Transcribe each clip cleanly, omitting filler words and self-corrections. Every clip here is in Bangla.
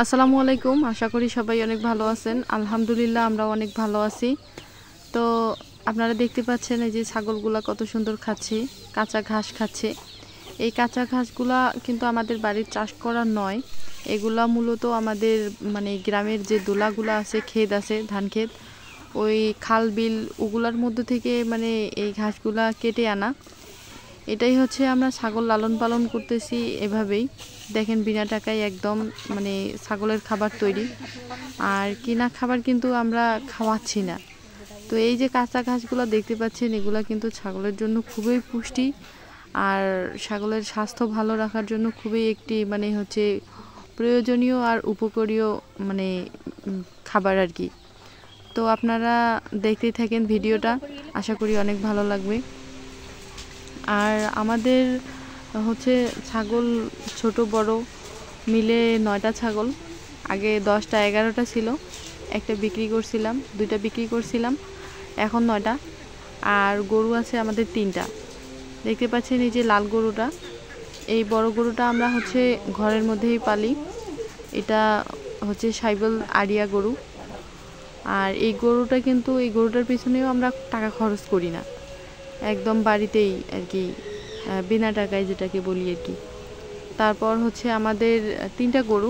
আসসালামু আলাইকুম, আশা করি সবাই অনেক ভালো আছেন। আলহামদুলিল্লাহ আমরা অনেক ভালো আছি। তো আপনারা দেখতে পাচ্ছেন এই যে ছাগলগুলা কত সুন্দর খাচ্ছে, কাঁচা ঘাস খাচ্ছে। এই কাঁচা ঘাসগুলা কিন্তু আমাদের বাড়ির চাষ করা নয়, এগুলা মূলত আমাদের মানে গ্রামের যে দোলাগুলা আছে, ক্ষেত আছে, ধান ক্ষেত, ওই খাল বিল ওগুলার মধ্য থেকে মানে এই ঘাসগুলা কেটে আনা। এটাই হচ্ছে আমরা ছাগল লালন পালন করতেছি এভাবেই। দেখেন বিনা টাকায় একদম মানে ছাগলের খাবার তৈরি, আর কিনা খাবার কিন্তু আমরা খাওয়াচ্ছি না। তো এই যে কাঁচা ঘাসগুলো দেখতে পাচ্ছেন, এগুলো কিন্তু ছাগলের জন্য খুবই পুষ্টি, আর ছাগলের স্বাস্থ্য ভালো রাখার জন্য খুবই একটি মানে হচ্ছে প্রয়োজনীয় আর উপকারীয় মানে খাবার আর কি। তো আপনারা দেখতেই থাকেন ভিডিওটা, আশা করি অনেক ভালো লাগবে। আর আমাদের হচ্ছে ছাগল ছোট বড় মিলে 9টা ছাগল, আগে 10টা 11টা ছিল, একটা বিক্রি করছিলাম, 2টা বিক্রি করছিলাম, এখন 9টা। আর গরু আছে আমাদের 3টা। দেখতে পাচ্ছেন এই যে লাল গরুটা, এই বড় গরুটা আমরা হচ্ছে ঘরের মধ্যেই পালি, এটা হচ্ছে সাইবল আরিয়া গরু। আর এই গরুটা কিন্তু এই গরুটার পিছনেও আমরা টাকা খরচ করি না, একদম বাড়িতেই আর কি, বিনা টাকায় যেটাকে বলি আর কি। তারপর হচ্ছে আমাদের 3টা গরু,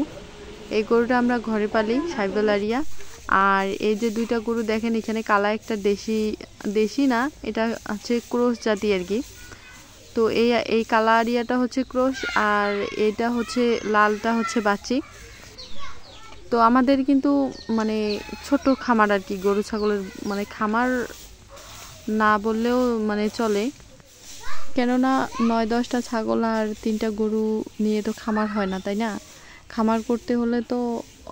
এই গরুটা আমরা ঘরে পালি সাইবল আরিয়া। আর এই যে 2টা গরু দেখেন, এখানে কালা একটা দেশি না, এটা হচ্ছে ক্রস জাতি আর কি। তো এই কালা আরিয়াটা হচ্ছে ক্রস, আর এটা হচ্ছে লালটা হচ্ছে বাচ্চি। তো আমাদের কিন্তু মানে ছোট খামার আর কি, গরু ছাগলের মানে খামার না বললেও মানে চলে, কেননা 9-10টা ছাগল আর 3টা গরু নিয়ে তো খামার হয় না, তাই না? খামার করতে হলে তো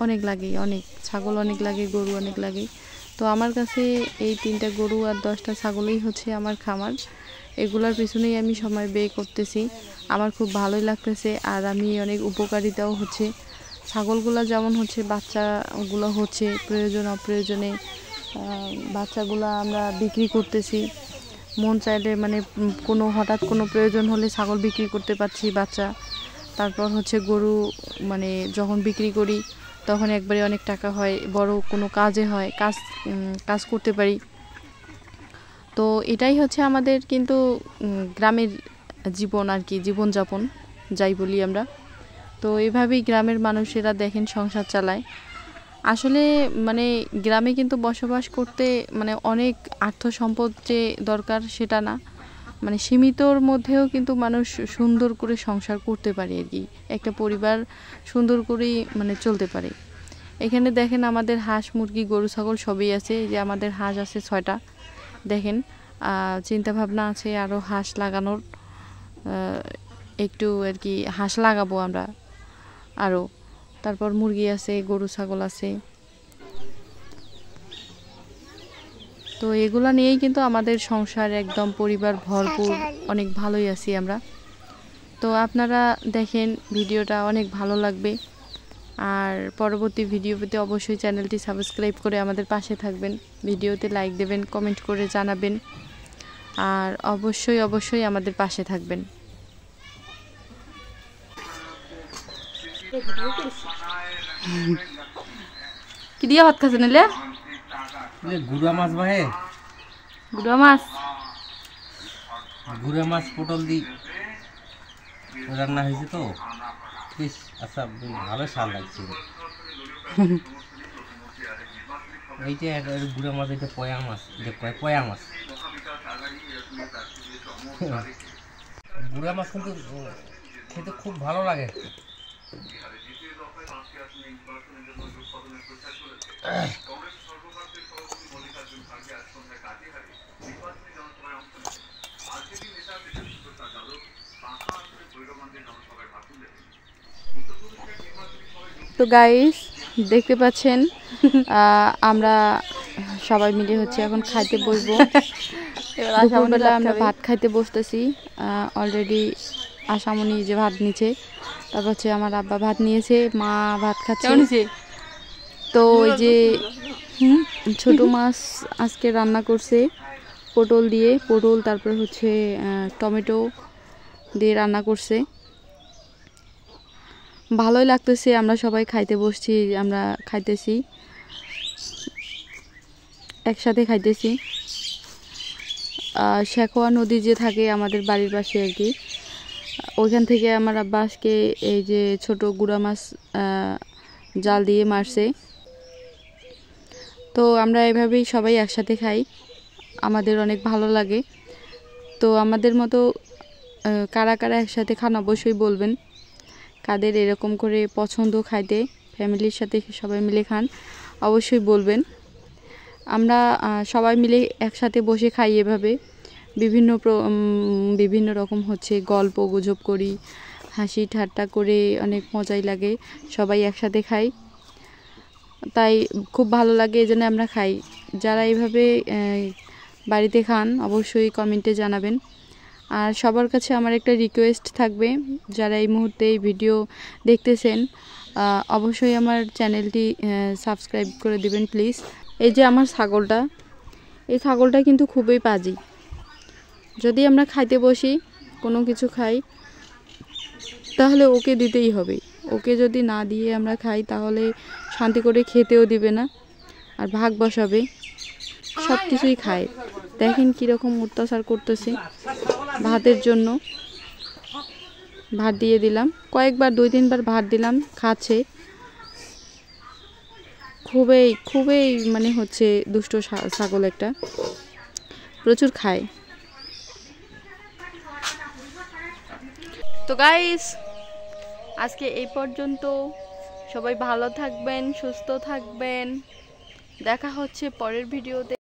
অনেক লাগে, অনেক ছাগল অনেক লাগে, গরু অনেক লাগে। তো আমার কাছে এই 3টা গরু আর 10টা ছাগলই হচ্ছে আমার খামার, এগুলোর পিছনেই আমি সময় ব্যয় করতেছি, আমার খুব ভালোই লাগতেছে। আর আমি অনেক উপকারিতাও হচ্ছে, ছাগলগুলো যেমন হচ্ছে বাচ্চাগুলো হচ্ছে প্রয়োজন অপ্রয়োজনে, বাচ্চাগুলো আমরা বিক্রি করতেছি, মন চাইলে মানে হঠাৎ কোনো প্রয়োজন হলে ছাগল বিক্রি করতে পারছি বাচ্চা। তারপর হচ্ছে গরু মানে যখন বিক্রি করি তখন একবারে অনেক টাকা হয়, বড় কোনো কাজে হয়, কাজ করতে পারি। তো এটাই হচ্ছে আমাদের কিন্তু গ্রামের জীবন আর কি, জীবনযাপন যাই বলি আমরা। তো এভাবেই গ্রামের মানুষেরা দেখেন সংসার চালায়। আসলে মানে গ্রামে কিন্তু বসবাস করতে মানে অনেক আর্থ সম্পদ যে দরকার সেটা না, মানে সীমিতর মধ্যেও কিন্তু মানুষ সুন্দর করে সংসার করতে পারে আর কি, একটা পরিবার সুন্দর করেই মানে চলতে পারে। এখানে দেখেন আমাদের হাঁস মুরগি গরু ছাগল সবই আছে, এই যে আমাদের হাঁস আছে 6টা। দেখেন চিন্তা ভাবনা আছে আরও হাঁস লাগানোর, একটু আর কি হাঁস লাগাবো আমরা আরও। তারপর মুরগি আছে, গরু ছাগল আছে। তো এগুলা নিয়েই কিন্তু আমাদের সংসার একদম পরিবার ভরপুর, অনেক ভালোই আছি আমরা। তো আপনারা দেখেন ভিডিওটা, অনেক ভালো লাগবে। আর পরবর্তী ভিডিও পেতে অবশ্যই চ্যানেলটি সাবস্ক্রাইব করে আমাদের পাশে থাকবেন, ভিডিওতে লাইক দেবেন, কমেন্ট করে জানাবেন, আর অবশ্যই আমাদের পাশে থাকবেন। কি দিয়ে ভাত খাচ্ছেন? এলে গুড়া মাছ ভাই, গুড়া মাছ, গুড়া মাছ পটল দি রান্না হয়েছে তো বেশ, আচ্ছা ভালো স্বাদ লাগছে। এইটা গুড়া মাছ, এটা পয়া মাছ, এটা পয়া মাছ। গুড়া মাছ কিন্তু খেতে খুব ভালো লাগে। তো গাইস দেখতে পাচ্ছেন আমরা সবাই মিলে হচ্ছে এখন খাইতে বসবো। দুপুরবেলা আমরা ভাত খাইতে বসতেছি, অলরেডি আশামণি যে ভাত নিচে, তারপর হচ্ছে আমার আব্বা ভাত নিয়েছে, মা ভাত খাচ্ছে। তো ওই যে ছোট মাছ আজকে রান্না করছে পটল দিয়ে, পটল তারপর হচ্ছে টমেটো দিয়ে রান্না করছে। ভালোই লাগতেছে, আমরা সবাই খাইতে বসছি, আমরা খাইতেছি, একসাথে খাইতেছি। শেখোয়া নদী যে থাকে আমাদের বাড়ির পাশে আর কি, ওইখান থেকে আমার আব্বা আজকে এই যে ছোট গুড়া মাছ জাল দিয়ে মারছে। তো আমরা এভাবেই সবাই একসাথে খাই, আমাদের অনেক ভালো লাগে। তো আমাদের মতো কারা কারা একসাথে খান অবশ্যই বলবেন, কাদের এরকম করে পছন্দ খাইতে, ফ্যামিলির সাথে সবাই মিলে খান অবশ্যই বলবেন। আমরা সবাই মিলে একসাথে বসে খাই এভাবে, বিভিন্ন রকম হচ্ছে গল্প গুজব করি, হাসি ঠাট্টা করে, অনেক মজাই লাগে সবাই একসাথে খাই, তাই খুব ভালো লাগে, এই জন্য আমরা খাই। যারা এইভাবে বাড়িতে খান অবশ্যই কমেন্টে জানাবেন। আর সবার কাছে আমার একটা রিকোয়েস্ট থাকবে, যারা এই মুহূর্তে এই ভিডিও দেখতেছেন অবশ্যই আমার চ্যানেলটি সাবস্ক্রাইব করে দিবেন প্লিজ। এই যে আমার ছাগলটা, এই ছাগলটা কিন্তু খুবই পাজি। যদি আমরা খাইতে বসি, কোনো কিছু খাই, তাহলে ওকে দিতেই হবে। ওকে যদি না দিয়ে আমরা খাই তাহলে শান্তি করে খেতেও দিবে না, আর ভাগ বসাবে, সব কিছুই খায়। দেখেন কীরকম অত্যাচার করতেছে ভাতের জন্য। ভাত দিয়ে দিলাম কয়েকবার, 2-3 বার ভাত দিলাম, খাচ্ছে। খুবই খুবই মানে হচ্ছে দুষ্ট ছাগল একটা, প্রচুর খায়। তো গাইস আজকে এই পর্যন্ত, সবাই ভালো থাকবেন, সুস্থ থাকবেন, দেখা হচ্ছে পরের ভিডিওতে।